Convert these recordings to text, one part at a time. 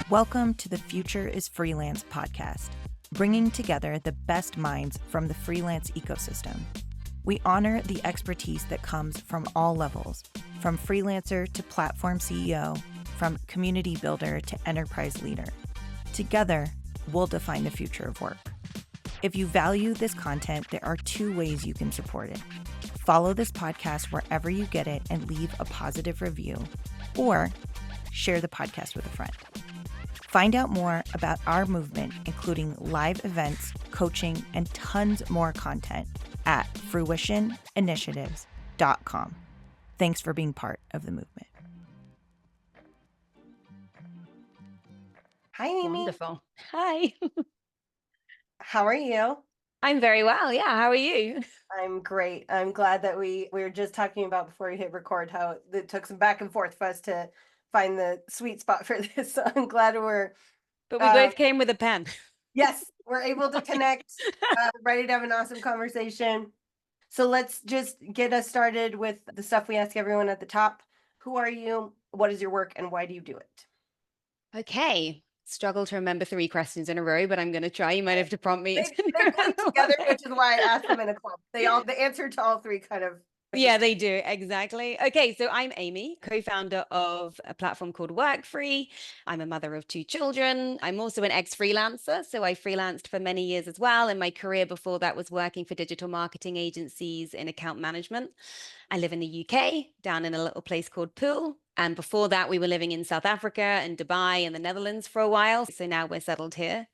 Welcome to the Future is Freelance podcast, bringing together the best minds from the freelance ecosystem. We honor the expertise that comes from all levels, from freelancer to platform CEO, from community builder to enterprise leader. Together, we'll define the future of work. If you value this content, there are two ways you can support it. Follow this podcast wherever you get it and leave a positive review, or share the podcast with a friend. Find out more about our movement, including live events, coaching, and tons more content at fruitioninitiatives.com. Thanks for being part of the movement. Hi, Amy. Wonderful. Hi. How are you? I'm very well. Yeah. How are you? I'm great. I'm glad that we were just talking about before we hit record how it took some back and forth for us to find the sweet spot for this. So I'm glad But we both came with a pen. Yes, we're able to connect, ready to have an awesome conversation. So let's just get us started with the stuff we ask everyone at the top. Who are you? What is your work? And why do you do it? Okay. Struggle to remember 3 questions in a row, but I'm going to try. You might have to prompt me. They play together, which is why I asked them in a club. The answer to all 3 kind of. Yeah, they do. Exactly. Okay. So I'm Amy, co-founder of a platform called WorkFree. I'm a mother of 2 children. I'm also an ex-freelancer. So I freelanced for many years as well. And my career before that was working for digital marketing agencies in account management. I live in the UK, down in a little place called Poole. And before that, we were living in South Africa and Dubai and the Netherlands for a while. So now we're settled here.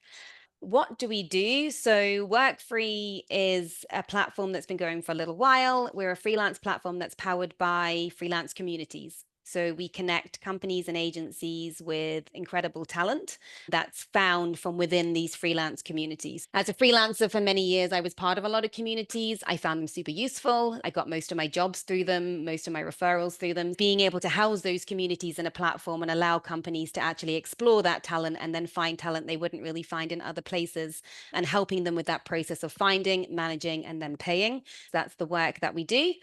What do we do? So WorkFree is a platform that's been going for a little while. We're a freelance platform that's powered by freelance communities. So we connect companies and agencies with incredible talent that's found from within these freelance communities. As a freelancer for many years, I was part of a lot of communities. I found them super useful. I got most of my jobs through them, most of my referrals through them. Being able to house those communities in a platform and allow companies to actually explore that talent and then find talent they wouldn't really find in other places, and helping them with that process of finding, managing, and then paying. That's the work that we do.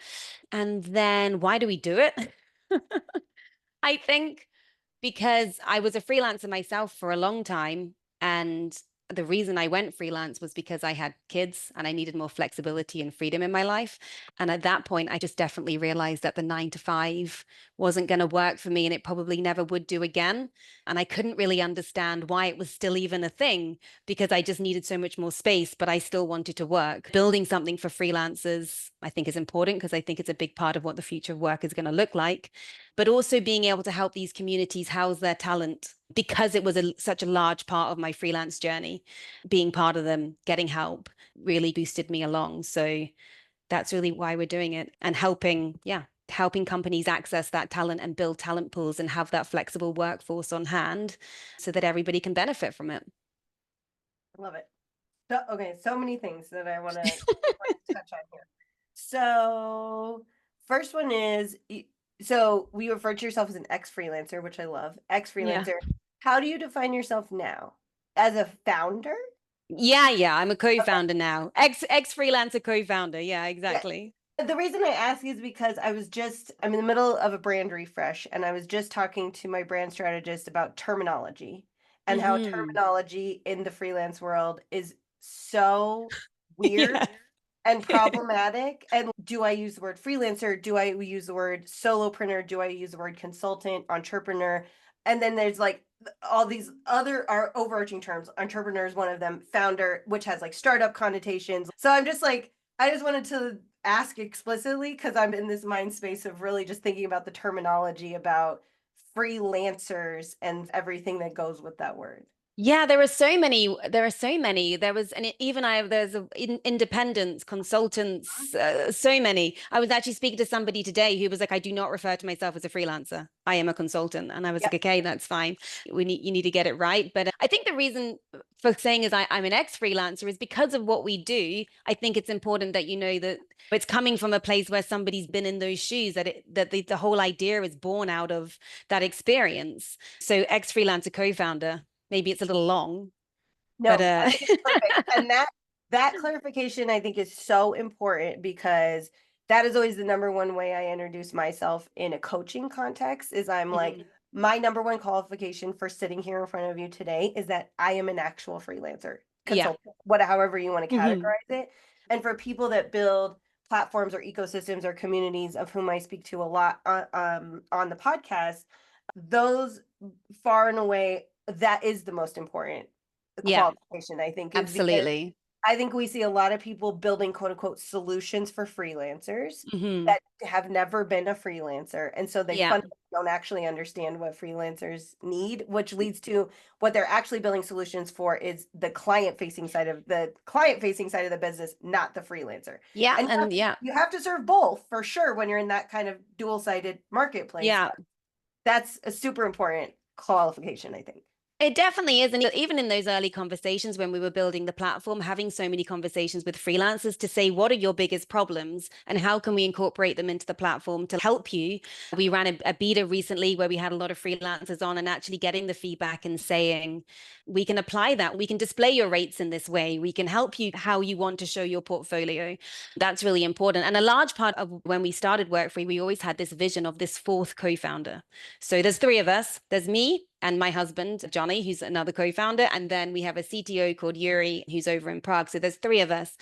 And then why do we do it? I think because I was a freelancer myself for a long time. And the reason I went freelance was because I had kids and I needed more flexibility and freedom in my life. And at that point, I just definitely realized that the 9 to 5 wasn't going to work for me, and it probably never would do again. And I couldn't really understand why it was still even a thing, because I just needed so much more space, but I still wanted to work. Building something for freelancers, I think, is important because I think it's a big part of what the future of work is going to look like. But also being able to help these communities house their talent, because it was such a large part of my freelance journey. Being part of them, getting help, really boosted me along. So that's really why we're doing it, and helping companies access that talent and build talent pools and have that flexible workforce on hand so that everybody can benefit from it. Love it. So many things that I want to touch on here. So first one is, so we refer to yourself as an ex-freelancer, which I love. Ex-freelancer. Yeah. How do you define yourself now? As a founder? Yeah. I'm a co-founder now. Ex-freelancer co-founder. Yeah, exactly. Yeah. The reason I ask is because I'm in the middle of a brand refresh, and I was just talking to my brand strategist about terminology and how terminology in the freelance world is so weird and problematic. And do I use the word freelancer? Do I use the word solopreneur? Do I use the word consultant, entrepreneur? And then there's like all these other overarching terms. Entrepreneur is one of them, founder, which has like startup connotations. So I'm just like, I just wanted to ask explicitly, because I'm in this mind space of really just thinking about the terminology about freelancers and everything that goes with that word. Yeah, there are so many. There's independents, consultants, so many. I was actually speaking to somebody today who was like, I do not refer to myself as a freelancer. I am a consultant. And I was like, okay, that's fine. You need to get it right. But I think the reason for saying is I'm an ex-freelancer is because of what we do. I think it's important that you know that it's coming from a place where somebody's been in those shoes, that the whole idea is born out of that experience. So ex-freelancer co-founder. Maybe it's a little long. No, but I think it's perfect. And that clarification, I think, is so important, because that is always the number one way I introduce myself in a coaching context is I'm like, my number one qualification for sitting here in front of you today is that I am an actual freelancer, Yeah. consultant, however you want to categorize it. And for people that build platforms or ecosystems or communities, of whom I speak to a lot on the podcast, those far and away, that is the most important Yeah, qualification, I think, is because absolutely. I think we see a lot of people building quote unquote solutions for freelancers Hmm. that have never been a freelancer. And so they Yeah. fundamentally don't actually understand what freelancers need, which leads to what they're actually building solutions for is the client facing side of the business, not the freelancer. Yeah. And And yeah. you have to serve both for sure when you're in that kind of dual-sided marketplace. Yeah. That's a super important qualification, I think. It definitely is. And even in those early conversations when we were building the platform, having so many conversations with freelancers to say, what are your biggest problems and how can we incorporate them into the platform to help you? We ran a beta recently where we had a lot of freelancers on and actually getting the feedback and saying, we can apply that. We can display your rates in this way. We can help you how you want to show your portfolio. That's really important. And a large part of when we started WorkFree, we always had this vision of this fourth co-founder. So there's three of us. There's me and my husband, Johnny, who's another co-founder. And then we have a CTO called Yuri, who's over in Prague. So there's three of us.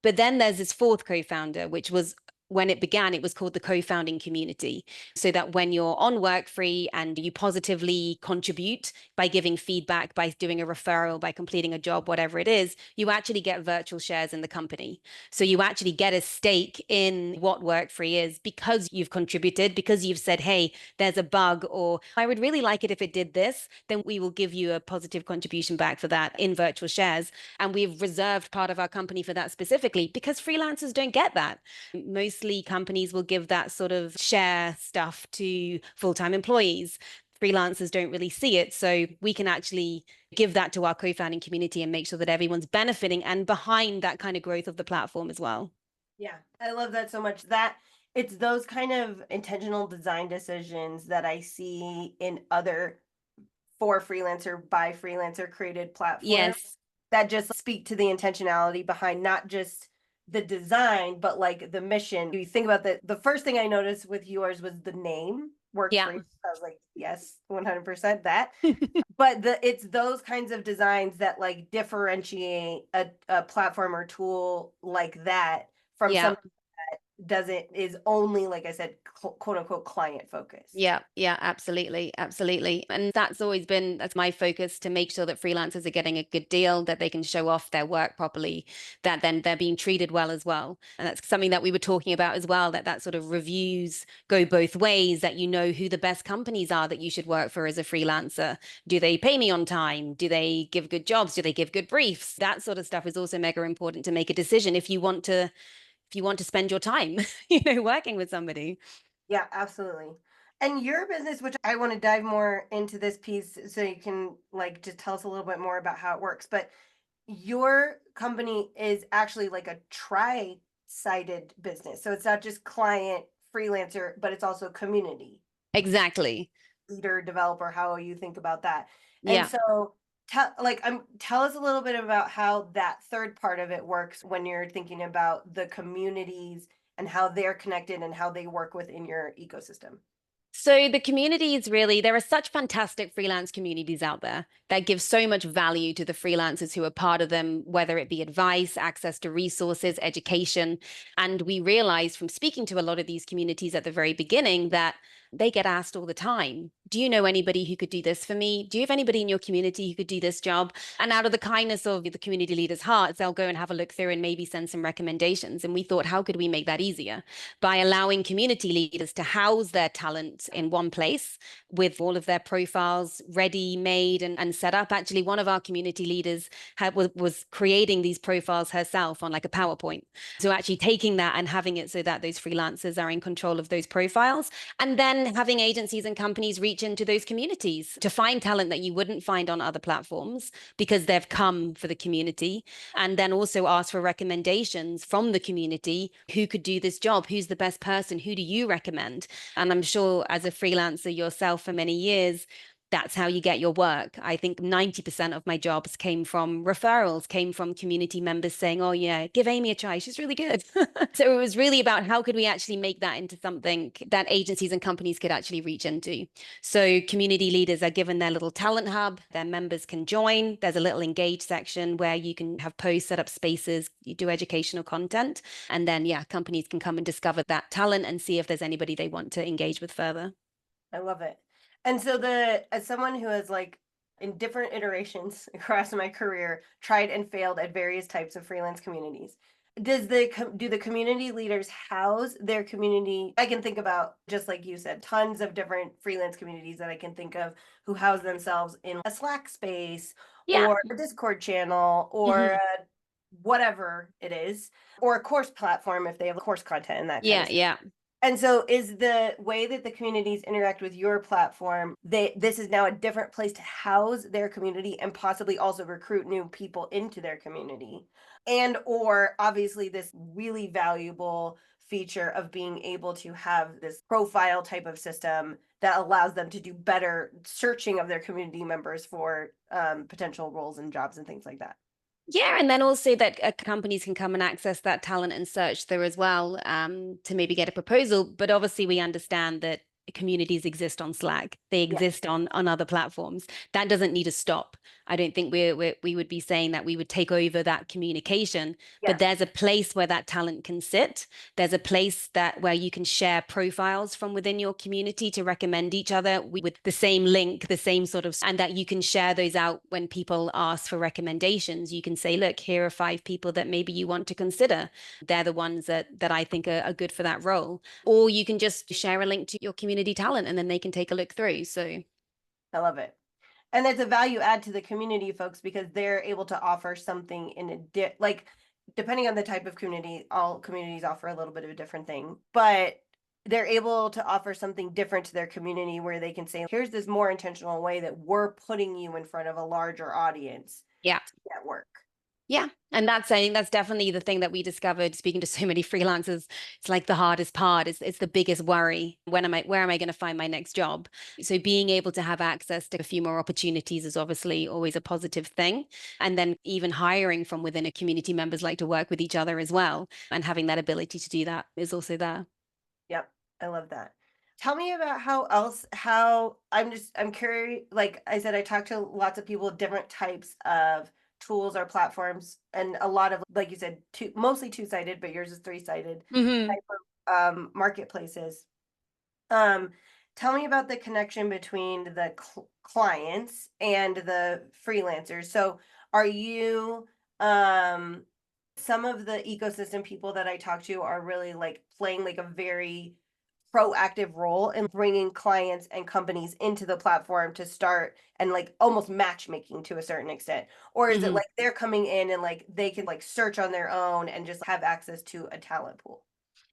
But then there's this fourth co-founder, which was when it began, it was called the co-founding community. So that when you're on WorkFree and you positively contribute by giving feedback, by doing a referral, by completing a job, whatever it is, you actually get virtual shares in the company. So you actually get a stake in what WorkFree is because you've contributed, because you've said, hey, there's a bug, or I would really like it if it did this, then we will give you a positive contribution back for that in virtual shares. And we've reserved part of our company for that specifically because freelancers don't get that. Mostly companies will give that sort of share stuff to full-time employees. Freelancers don't really see it. So we can actually give that to our co-founding community and make sure that everyone's benefiting and behind that kind of growth of the platform as well. Yeah, I love that so much. That it's those kind of intentional design decisions that I see in other for freelancer by freelancer created platforms Yes. that just speak to the intentionality behind not just the design, but like the mission. You think about the first thing I noticed with yours was the name, work Yeah. free. I was like, yes, 100% that. But it's those kinds of designs that like differentiate a platform or tool like that from Yeah. something that doesn't is only, like I said, quote unquote client focused. Yeah, yeah, absolutely, absolutely. And that's my focus to make sure that freelancers are getting a good deal, that they can show off their work properly, that then they're being treated well as well. And that's something that we were talking about as well, that sort of reviews go both ways, that you know who the best companies are that you should work for as a freelancer. Do they pay me on time? Do they give good jobs? Do they give good briefs? That sort of stuff is also mega important to make a decision if you want to spend your time, working with somebody. Yeah, absolutely. And your business, which I want to dive more into this piece so you can like just tell us a little bit more about how it works. But your company is actually like a tri-sided business. So it's not just client, freelancer, but it's also community, Exactly. leader, developer, how you think about that. And Yeah. so tell us a little bit about how that third part of it works when you're thinking about the communities and how they're connected and how they work within your ecosystem. So the communities really, there are such fantastic freelance communities out there that give so much value to the freelancers who are part of them, whether it be advice, access to resources, education. And we realized from speaking to a lot of these communities at the very beginning that they get asked all the time, do you know anybody who could do this for me? Do you have anybody in your community who could do this job? And out of the kindness of the community leaders' hearts, they'll go and have a look through and maybe send some recommendations. And we thought, how could we make that easier? By allowing community leaders to house their talent in one place with all of their profiles ready, made, and set up. Actually, one of our community leaders was creating these profiles herself on like a PowerPoint. So actually taking that and having it so that those freelancers are in control of those profiles. And then having agencies and companies reach into those communities to find talent that you wouldn't find on other platforms because they've come for the community. And then also ask for recommendations from the community. Who could do this job? Who's the best person? Who do you recommend? And I'm sure as a freelancer yourself for many years, that's how you get your work. I think 90% of my jobs came from referrals, came from community members saying, oh, yeah, give Amy a try. She's really good. So it was really about how could we actually make that into something that agencies and companies could actually reach into. So community leaders are given their little talent hub, their members can join. There's a little engage section where you can have posts, set up spaces, you do educational content. And then, yeah, companies can come and discover that talent and see if there's anybody they want to engage with further. I love it. And so as someone who has like in different iterations across my career tried and failed at various types of freelance communities, do the community leaders house their community? I can think about, just like you said, tons of different freelance communities that I can think of who house themselves in a Slack space Yeah. or a Discord channel or Mhm. whatever it is, or a course platform if they have course content and that kind Yeah. of stuff. Yeah. And so is the way that the communities interact with your platform, this is now a different place to house their community and possibly also recruit new people into their community. And or obviously this really valuable feature of being able to have this profile type of system that allows them to do better searching of their community members for potential roles and jobs and things like that. Yeah, and then also that companies can come and access that talent and search there as well, to maybe get a proposal. But obviously, we understand that communities exist on Slack. They Yeah. exist on other platforms. That doesn't need to stop. I don't think we would be saying that we would take over that communication, but Yes. there's a place where that talent can sit. There's a place that where you can share profiles from within your community to recommend each other with the same link, the same sort of, and that you can share those out when people ask for recommendations. You can say, look, here are 5 people that maybe you want to consider. They're the ones that I think are good for that role. Or you can just share a link to your community talent and then they can take a look through. So I love it. And it's a value add to the community folks because they're able to offer something in like depending on the type of community, all communities offer a little bit of a different thing, but they're able to offer something different to their community where they can say, here's this more intentional way that we're putting you in front of a larger audience yeah. to get work. Yeah. And that's saying that's definitely the thing that we discovered speaking to so many freelancers. It's like the hardest part. It's the biggest worry. Where am I going to find my next job? So being able to have access to a few more opportunities is obviously always a positive thing. And then even hiring from within a community, members like to work with each other as well. And having that ability to do that is also there. Yep. I love that. Tell me about how I'm curious. Like I said, I talked to lots of people with different types of tools or platforms, and a lot of, like you said, mostly two-sided, but yours is three-sided Hmm. type of marketplaces. Um, Tell me about the connection between the clients and the freelancers. So are you some of the ecosystem people that I talk to are really like playing like a very proactive role in bringing clients and companies into the platform to start and like almost matchmaking to a certain extent, or is it Hmm. like they're coming in and like they can like search on their own and just have access to a talent pool?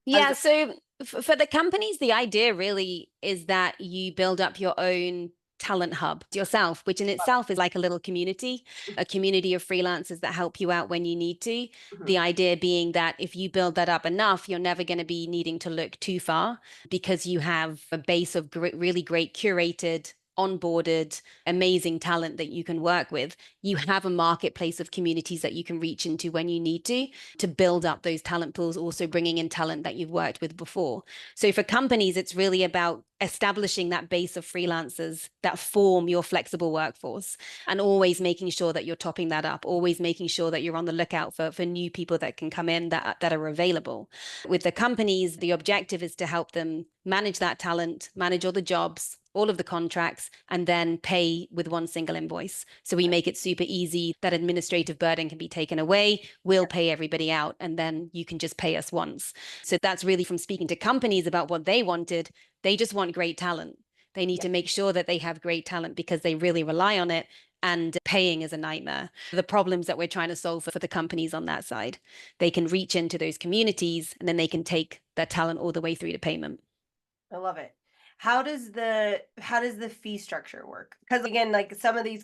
How does Yeah, it? so for the companies, the idea really is that you build up your own talent hub yourself, which in itself is like a little community, a community of freelancers that help you out when you need to. Mhm. The idea being that if you build that up enough, you're never going to be needing to look too far because you have a base of really great curated, onboarded, amazing talent that you can work with. You have a marketplace of communities that you can reach into when you need to build up those talent pools, also bringing in talent that you've worked with before. So for companies, it's really about establishing that base of freelancers that form your flexible workforce and always making sure that you're topping that up, always making sure that you're on the lookout for new people that can come in that are available. With the companies, the objective is to help them manage that talent, manage all the jobs, all of the contracts, and then pay with one single invoice. So we make it super easy. That administrative burden can be taken away. We'll pay everybody out, and then you can just pay us once. So that's really from speaking to companies about what they wanted. They just want great talent. They need Yeah. to make sure that they have great talent because they really rely on it. And paying is a nightmare. The problems that we're trying to solve for the companies on that side, they can reach into those communities and then they can take their talent all the way through to payment. I love it. How does the fee structure work? Because again, like some of these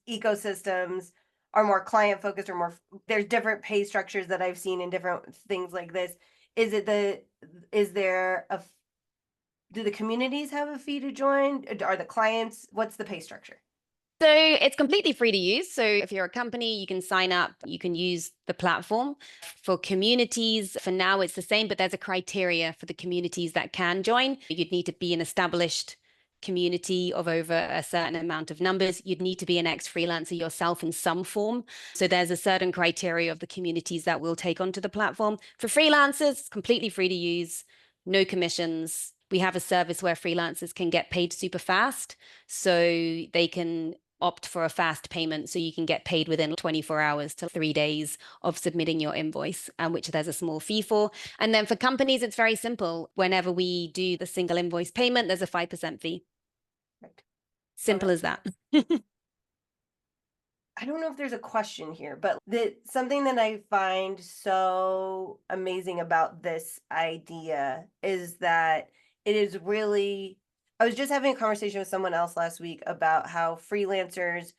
ecosystems are more client focused or more there's different pay structures that I've seen in different things like this. Is it the is there a Do the communities have a fee to join? Are the clients, what's the pay structure? So it's completely free to use. So if you're a company, you can sign up, you can use the platform. For communities, for now, it's the same, but there's a criteria for the communities that can join. You'd need to be an established community of over a certain amount of numbers. You'd need to be an ex-freelancer yourself in some form. So there's a certain criteria of the communities that will take onto the platform. For freelancers, it's completely free to use, no commissions. We have a service where freelancers can get paid super fast. So they can opt for a fast payment so you can get paid within 24 hours to 3 days of submitting your invoice, which there's a small fee for. And then for companies, it's very simple. Whenever we do the single invoice payment, there's a 5% fee. Right. Love Simple it. as that. I don't know if there's a question here, but something that I find so amazing about this idea is that it is really, I was just having a conversation with someone else last week about how freelancers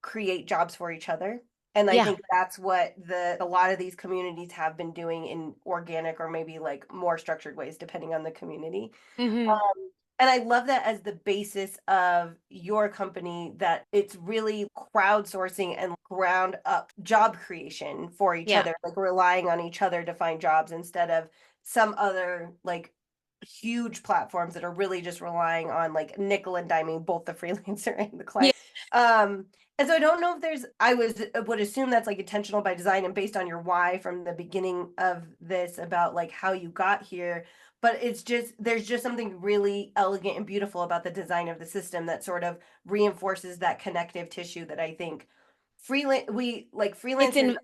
create jobs for each other. And I Yeah. think that's what a lot of these communities have been doing in organic or maybe like more structured ways, depending on the community. Hmm. And I love that as the basis of your company, that it's really crowdsourcing and ground up job creation for each Yeah. other, like relying on each other to find jobs instead of some other like huge platforms that are really just relying on like nickel and diming both the freelancer and the Yeah. client. Um, and so I don't know if would assume that's like intentional by design and based on your why from the beginning of this about like how you got here, but it's just there's just something really elegant and beautiful about the design of the system that sort of reinforces that connective tissue that I think It's freelancers. in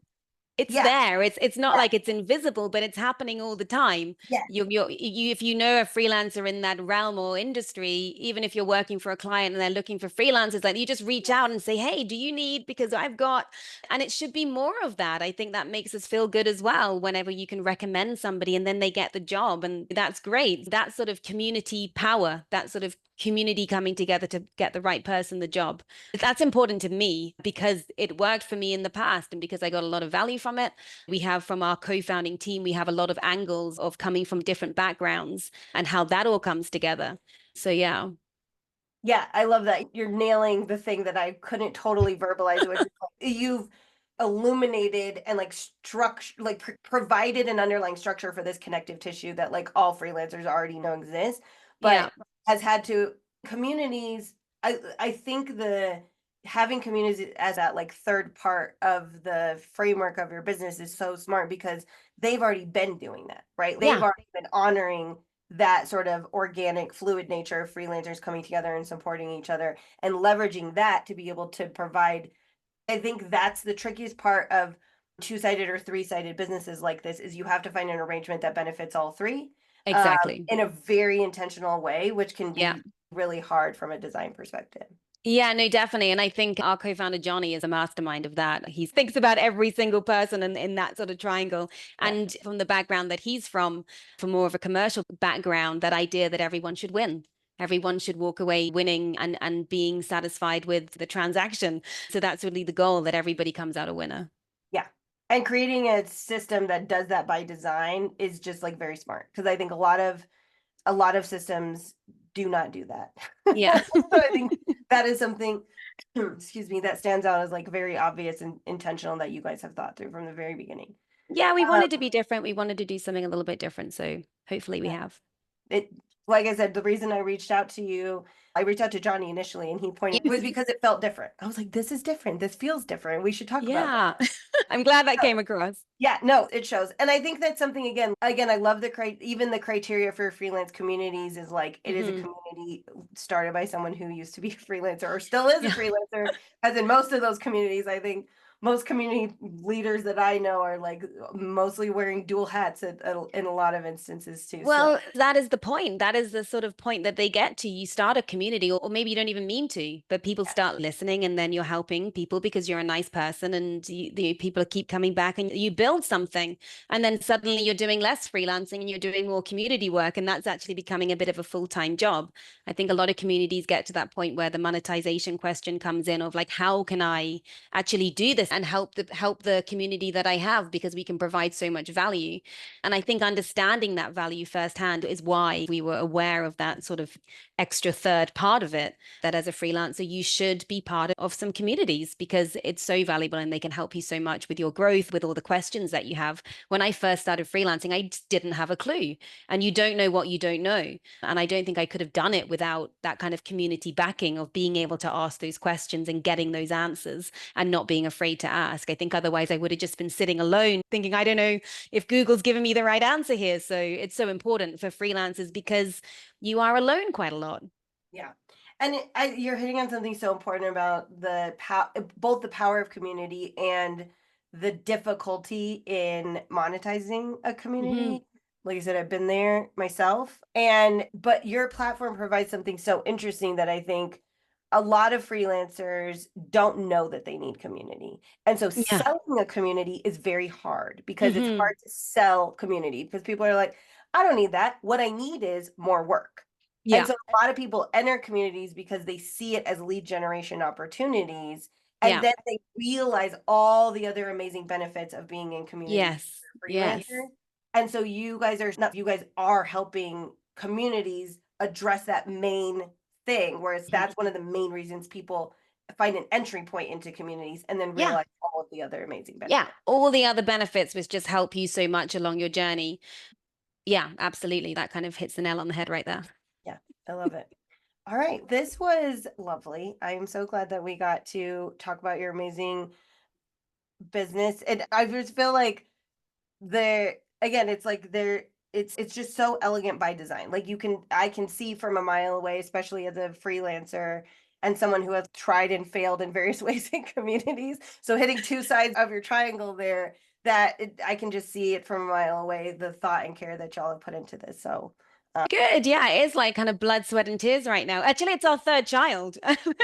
it's Yeah, there. It's not yeah, like it's invisible, but it's happening all the time. yeah, If you know a freelancer in that realm or industry, even if you're working for a client and they're looking for freelancers, like you just reach out and say, "Hey, do you need?" Because I've got, and it should be more of that. I think that makes us feel good as well. Whenever you can recommend somebody and then they get the job, and that's great. That sort of community power, that sort of community coming together to get the right person the job. That's important to me because it worked for me in the past and because I got a lot of value from it. We have from our co-founding team, we have a lot of angles of coming from different backgrounds and how that all comes together. So yeah. yeah, I love that. You're nailing the thing that I couldn't totally verbalize, which is like you've illuminated and like structure, like provided an underlying structure for this connective tissue that like all freelancers already know exists, Yeah, but has had to communities. I think the having communities as that like third part of the framework of your business is so smart because they've already been doing that, right? They've yeah, already been honoring that sort of organic, fluid nature of freelancers coming together and supporting each other and leveraging that to be able to provide. I think that's the trickiest part of two-sided or three-sided businesses like this is you have to find an arrangement that benefits all three exactly. in a very intentional way, which can Yeah. be really hard from a design perspective. Yeah, no, definitely. And I think our co-founder Johnny is a mastermind of that. He thinks about every single person in that sort of triangle. Yeah. And from the background that he's from more of a commercial background, that idea that everyone should win. Everyone should walk away winning and being satisfied with the transaction. So that's really the goal, that everybody comes out a winner. Yeah. And creating a system that does that by design is just like very smart because I think a lot of systems do not do that. Yeah. So I think that is something, excuse me, that stands out as like very obvious and intentional that you guys have thought through from the very beginning. Yeah, we Um, wanted to be different. We wanted to do something a little bit different. So hopefully we yeah, have. it, like I said, the reason I reached out to you, I reached out to Johnny initially, and he pointed it Yeah. was because it felt different. I was like, this is different. This feels different. We should talk about Yeah. I'm glad that that. came across. Yeah, no, it shows. And I think that's something again, I love even the criteria for freelance communities is like it is a Hmm. community started by someone who used to be a freelancer or still is a Yeah. freelancer. As in most of those communities, I think most community leaders that I know are like mostly wearing dual hats in a lot of instances too. So Well, that is the point. That is the sort of point that they get to. You start a community, or maybe you don't even mean to, but people yeah, start listening, and then you're helping people because you're a nice person, and the people keep coming back, and you build something. And then suddenly you're doing less freelancing and you're doing more community work, and that's actually becoming a bit of a full-time job. I think a lot of communities get to that point where the monetization question comes in of like, how can I actually do this assist and help the community that I have, because we can provide so much value. And I think understanding that value firsthand is why we were aware of that sort of extra third part of it, that as a freelancer, you should be part of some communities because it's so valuable and they can help you so much with your growth, with all the questions that you have. When I first started freelancing, I just didn't have a clue. And you don't know what you don't know. And I don't think I could have done it without that kind of community backing of being able to ask those questions and getting those answers and not being afraid to ask. I think otherwise I would have just been sitting alone thinking, I don't know if Google's giving me the right answer here. So it's so important for freelancers because you are alone quite a lot. Yeah. And you're hitting on something so important about both the power of community and the difficulty in monetizing a Mm-hmm. community. Like I said, I've been there myself. But your platform provides something so interesting that I think a lot of freelancers don't know that they need community. And so Yeah. selling a community is very hard because it's Mm-hmm. hard to sell community because people are like, I don't need that. What I need is more work. And Yeah. so a lot of people enter communities because they see it as lead generation opportunities, and Yeah. then they realize all the other amazing benefits of being in community Yes. as a Yes. freelancer. And so you guys are helping communities address that main thing, whereas that's one of the main reasons people find an entry point into communities and then Yeah. realize all of the other amazing Yeah. benefits. All the other benefits which just help you so much along your journey. Yeah, absolutely. That kind of hits the nail on the head right there. Yeah, I love it. All right, this was lovely. I am so glad that we got to talk about your amazing business. And I just feel like there again, it's like it's just so elegant by design. Like I can see from a mile away, especially as a freelancer and someone who has tried and failed in various ways in communities. So hitting two sides of your triangle there, I can just see it from a mile away, the thought and care that y'all have put into this. So Good. Yeah, it is like kind of blood, sweat, and tears right now. Actually, it's our third child. Me and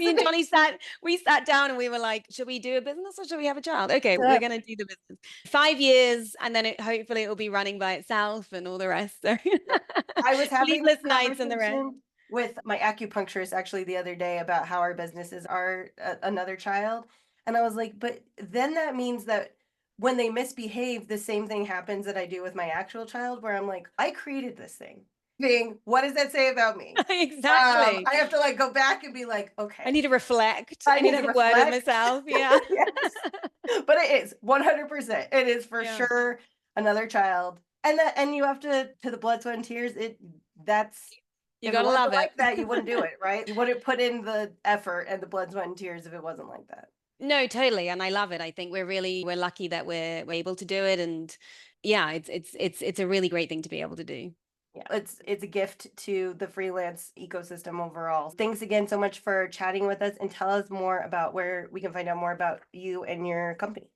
isn't it Johnny we sat down and we were like, should we do a business or should we have a child? Okay, we're good? gonna do the business. 5 years, and then hopefully it will be running by itself and all the rest. So I was having this sleepless nights and the rest. conversation with my acupuncturist actually the other day about how our businesses are another child. And I was like, but then that means that when they misbehave, the same thing happens that I do with my actual child, where I'm like, I created this thing. Being, what does that say about me? Exactly. I have to like go back and be like, I okay, need to reflect. I I need need to to have a word with reflect. myself. Yeah. Yes. But it is 100%. It is for Yeah. sure another child. And you have to the blood, sweat, and tears. That's You if it gotta wasn't love like it. that, you wouldn't do it, right? You wouldn't put in the effort and the blood, sweat, and tears if it wasn't like that. No, totally. And I love it. I think we're lucky that we're able to do it. And yeah, it's a really great thing to be able to do. Yeah, it's a gift to the freelance ecosystem overall. Thanks again so much for chatting with us and tell us more about where we can find out more about you and your company.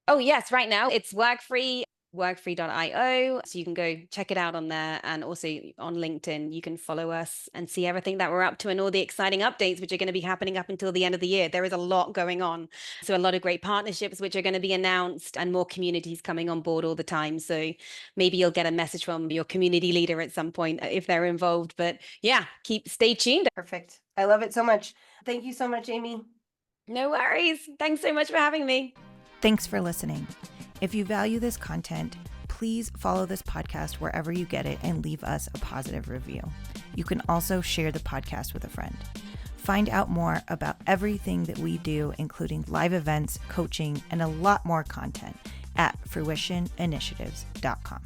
Oh, yes, right now it's WorkFree, workfree.io. So you can go check it out on there. And also on LinkedIn, you can follow us and see everything that we're up to and all the exciting updates, which are going to be happening up until the end of the year. There is a lot going on. So a lot of great partnerships, which are going to be announced, and more communities coming on board all the time. So maybe you'll get a message from your community leader at some point if they're involved. But yeah, stay tuned. Perfect. I love it so much. Thank you so much, Amy. No worries. Thanks so much for having me. Thanks for listening. If you value this content, please follow this podcast wherever you get it and leave us a positive review. You can also share the podcast with a friend. Find out more about everything that we do, including live events, coaching, and a lot more content at fruitioninitiatives.com.